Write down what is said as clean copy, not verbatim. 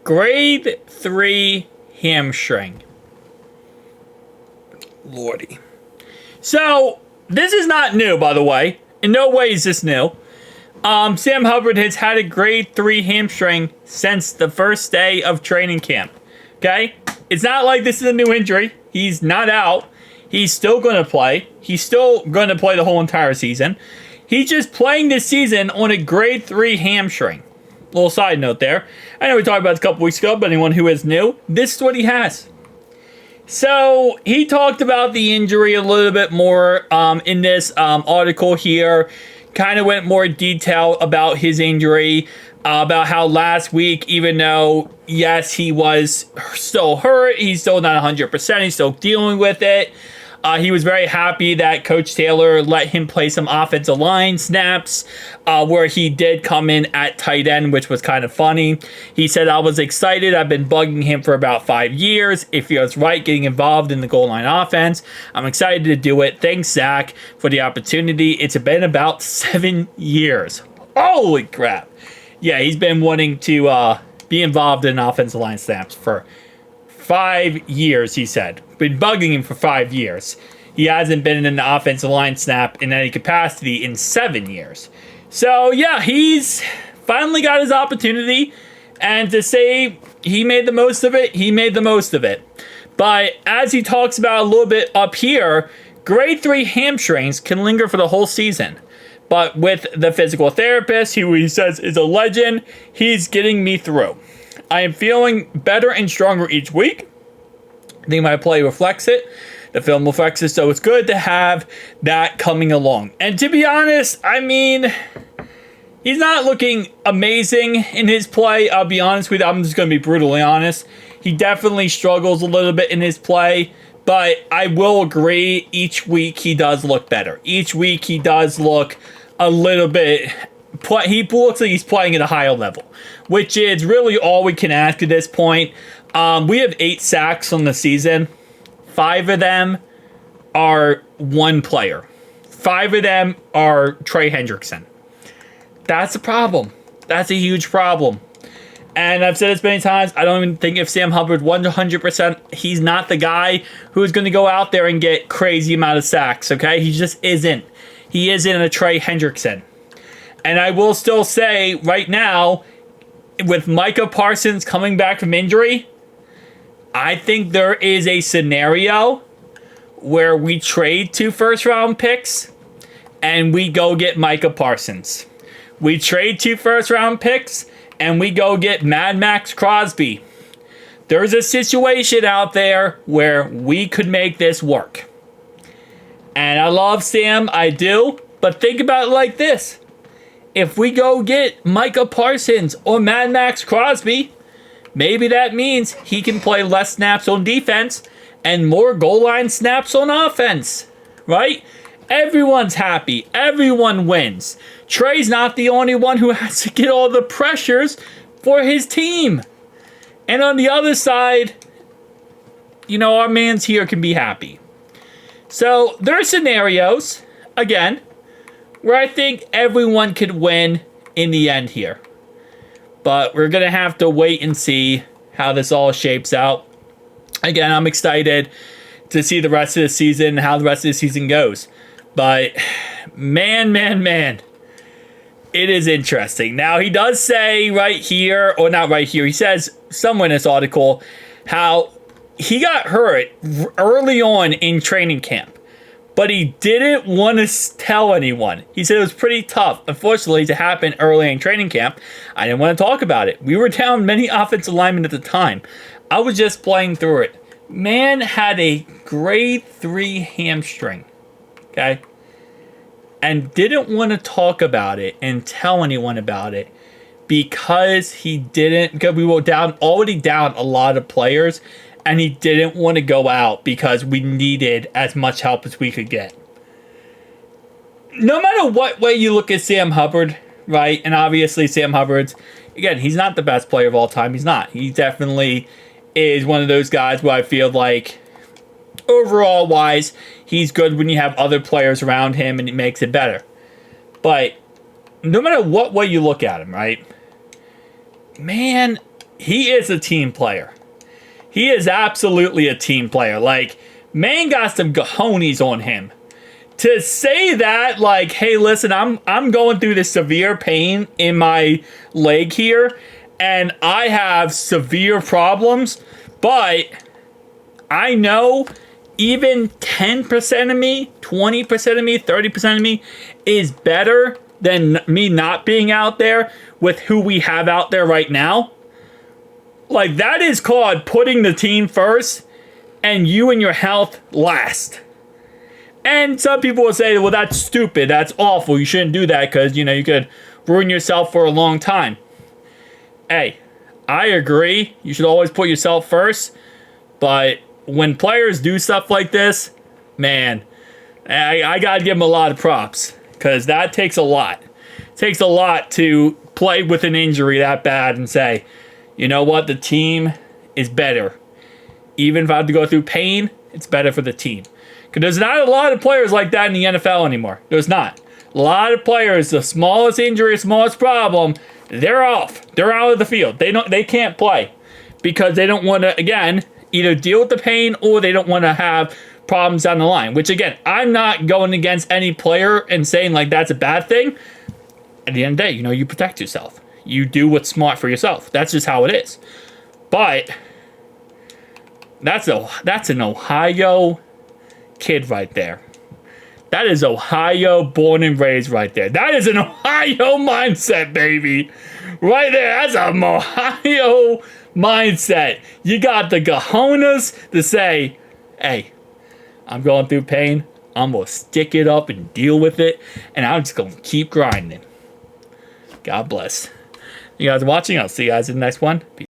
Grade 3 hamstring. Lordy. So, this is not new, by the way. In no way is this new. Sam Hubbard has had a grade 3 hamstring since the first day of training camp. Okay? It's not like this is a new injury. He's not out. He's still going to play. He's still going to play the whole entire season. He's just playing this season on a grade 3 hamstring. Little side note there. I know we talked about this a couple weeks ago, but anyone who is new, this is what he has. So, he talked about the injury a little bit more in this article here. Kind of went more detail about his injury, about how last week, even though, yes, he was still hurt, he's still not 100%, he's still dealing with it. He was very happy that Coach Taylor let him play some offensive line snaps where he did come in at tight end, which was kind of funny. He said, I was excited. I've been bugging him for about 5 years. It feels right getting involved in the goal line offense. I'm excited to do it. Thanks, Zac, for the opportunity. It's been about 7 years. Holy crap. Yeah, he's been wanting to be involved in offensive line snaps for 5 years, he said. Been bugging him for 5 years. He hasn't been in the offensive line snap in any capacity in 7 years. So, yeah, he's finally got his opportunity. And to say he made the most of it, he made the most of it. But as he talks about a little bit up here, grade 3 hamstrings can linger for the whole season. But with the physical therapist, who he says is a legend, he's getting me through. I am feeling better and stronger each week. I think my play reflects it. The film reflects it, so it's good to have that coming along. And to be honest, I mean, he's not looking amazing in his play. I'll be honest with you. I'm just going to be brutally honest. He definitely struggles a little bit in his play, but I will agree, each week he does look better. Each week he does look a little bit... He looks like he's playing at a higher level, which is really all we can ask at this point. We have 8 sacks on the season. 5 of them are one player. 5 of them are Trey Hendrickson. That's a problem. That's a huge problem. And I've said this many times, I don't even think if Sam Hubbard 100%, he's not the guy who's going to go out there and get crazy amount of sacks, okay? He just isn't. He isn't a Trey Hendrickson. And I will still say right now, with Micah Parsons coming back from injury, I think there is a scenario where we trade 2 first-round picks and we go get Micah Parsons. We trade 2 first-round picks and we go get Mad Max Crosby. There's a situation out there where we could make this work. And I love Sam, I do, but think about it like this. If we go get Micah Parsons or Mad Max Crosby, maybe that means he can play less snaps on defense and more goal line snaps on offense, right? Everyone's happy. Everyone wins. Trey's not the only one who has to get all the pressures for his team. And on the other side, you know, our mans here can be happy. So there are scenarios, again, where I think everyone could win in the end here. But we're going to have to wait and see how this all shapes out. Again, I'm excited to see the rest of the season, how the rest of the season goes. But, man, it is interesting. Now, he does say right here, or not right here, he says somewhere in this article, how he got hurt early on in training camp. But he didn't want to tell anyone. He said it was pretty tough, unfortunately, to happen early in training camp. I didn't want to talk about it. We were down many offensive linemen at the time. I was just playing through it. Man had a grade 3 hamstring, okay? And didn't want to talk about it and tell anyone about it because we were already down a lot of players. And he didn't want to go out because we needed as much help as we could get. No matter what way you look at Sam Hubbard, right? And obviously Sam Hubbard's, again, he's not the best player of all time. He's not. He definitely is one of those guys where I feel like overall wise, he's good when you have other players around him and it makes it better. But no matter what way you look at him, right? Man, he is a team player. He is absolutely a team player. Like, man got some cojones on him. To say that, like, hey, listen, I'm going through this severe pain in my leg here, and I have severe problems, but I know even 10% of me, 20% of me, 30% of me is better than me not being out there with who we have out there right now. Like, that is called putting the team first and you and your health last. And some people will say, well, that's stupid. That's awful. You shouldn't do that because, you know, you could ruin yourself for a long time. Hey, I agree. You should always put yourself first. But when players do stuff like this, man, I got to give them a lot of props because that takes a lot. It takes a lot to play with an injury that bad and say, you know what, the team is better. Even if I have to go through pain, it's better for the team. Because there's not a lot of players like that in the NFL anymore. There's not. A lot of players, the smallest injury, smallest problem, they're off. They're out of the field. They can't play because they don't want to, again, either deal with the pain or they don't want to have problems down the line. Which, again, I'm not going against any player and saying, like, that's a bad thing. At the end of the day, you know, you protect yourself. You do what's smart for yourself. That's just how it is. But that's an Ohio kid right there. That is Ohio born and raised right there. That is an Ohio mindset, baby. Right there. That's an Ohio mindset. You got the cojones to say, hey, I'm going through pain. I'm going to stick it up and deal with it. And I'm just going to keep grinding. God bless. You guys are watching. I'll see you guys in the next one. Peace.